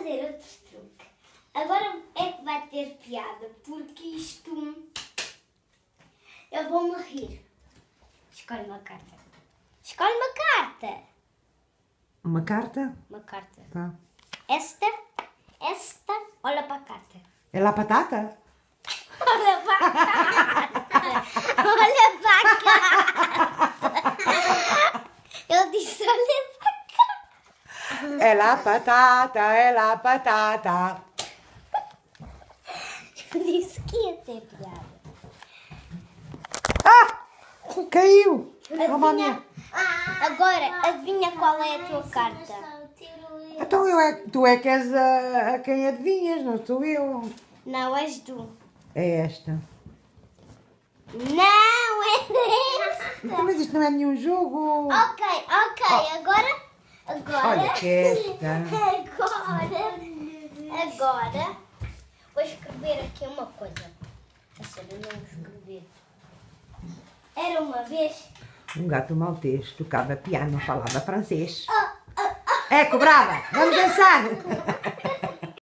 fazer outro truque. Agora é que vai ter piada, porque isto... Eu vou-me rir. Escolhe uma carta. Escolhe uma carta. Uma carta? Uma carta. Tá. Esta, olha para a carta. É lá batata? Olha para a carta. Olha para a carta. Eu disse olha para a carta. É lá batata, é lá batata. Eu disse que ia ter piada. Ah! Caiu! Toma a minha. Agora, adivinha qual é a tua carta? Então tu é que és a quem adivinhas, não sou eu. Não, és tu. É esta. Não, é esta. Então, mas isto não é nenhum jogo. Ok, agora Olha que esta. Agora, vou escrever aqui uma coisa. A sério, não vou escrever. Era uma vez... Um gato maltês tocava piano, falava francês. É, cobrava! Vamos dançar!